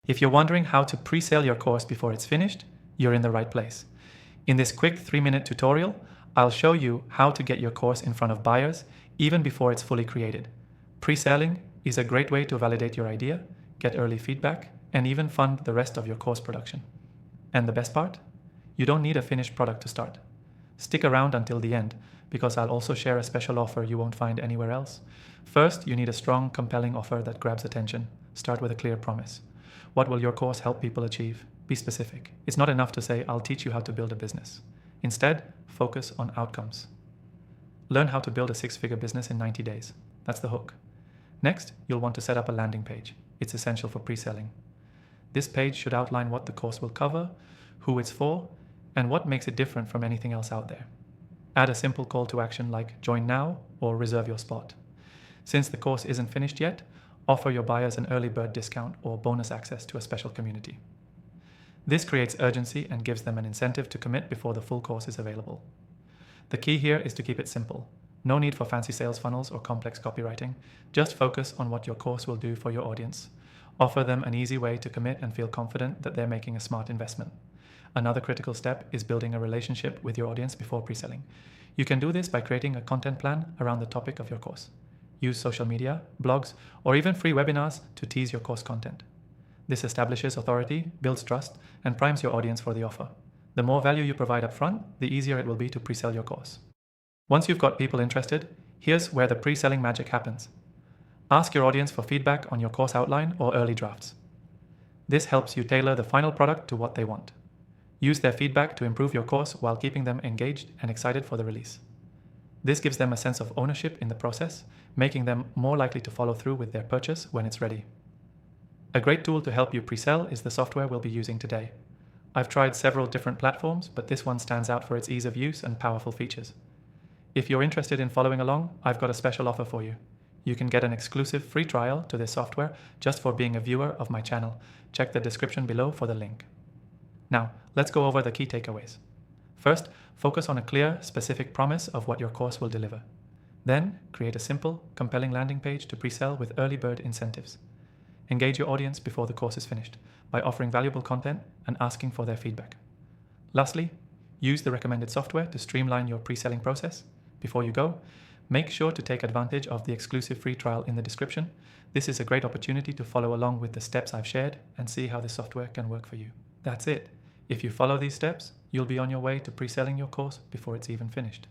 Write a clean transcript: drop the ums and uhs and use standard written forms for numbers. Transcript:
If you're wondering how to pre-sale your course before it's finished, you're in the right place. In this quick 3-minute tutorial, I'll show you how to get your course in front of buyers even before it's fully created. Pre-selling is a great way to validate your idea, get early feedback, and even fund the rest of your course production. And the best part? You don't need a finished product to start. Stick around until the end, because I'll also share a special offer you won't find anywhere else. First, you need a strong, compelling offer that grabs attention. Start with a clear promise. What will your course help people achieve? Be specific. It's not enough to say, I'll teach you how to build a business. Instead, focus on outcomes. Learn how to build a 6-figure business in 90 days. That's the hook. Next, you'll want to set up a landing page. It's essential for pre-selling. This page should outline what the course will cover, who it's for, and what makes it different from anything else out there. Add a simple call to action like join now or reserve your spot. Since the course isn't finished yet, offer your buyers an early bird discount or bonus access to a special community. This creates urgency and gives them an incentive to commit before the full course is available. The key here is to keep it simple. No need for fancy sales funnels or complex copywriting. Just focus on what your course will do for your audience. Offer them an easy way to commit and feel confident that they're making a smart investment. Another critical step is building a relationship with your audience before pre-selling. You can do this by creating a content plan around the topic of your course. Use social media, blogs, or even free webinars to tease your course content. This establishes authority, builds trust, and primes your audience for the offer. The more value you provide up front, the easier it will be to pre-sell your course. Once you've got people interested, here's where the pre-selling magic happens. Ask your audience for feedback on your course outline or early drafts. This helps you tailor the final product to what they want. Use their feedback to improve your course while keeping them engaged and excited for the release. This gives them a sense of ownership in the process, making them more likely to follow through with their purchase when it's ready. A great tool to help you pre-sell is the software we'll be using today. I've tried several different platforms, but this one stands out for its ease of use and powerful features. If you're interested in following along, I've got a special offer for you. You can get an exclusive free trial to this software just for being a viewer of my channel. Check the description below for the link. Now, let's go over the key takeaways. First, focus on a clear, specific promise of what your course will deliver. Then, create a simple, compelling landing page to pre-sell with early bird incentives. Engage your audience before the course is finished by offering valuable content and asking for their feedback. Lastly, use the recommended software to streamline your pre-selling process. Before you go, make sure to take advantage of the exclusive free trial in the description. This is a great opportunity to follow along with the steps I've shared and see how this software can work for you. That's it. If you follow these steps, you'll be on your way to pre-selling your course before it's even finished.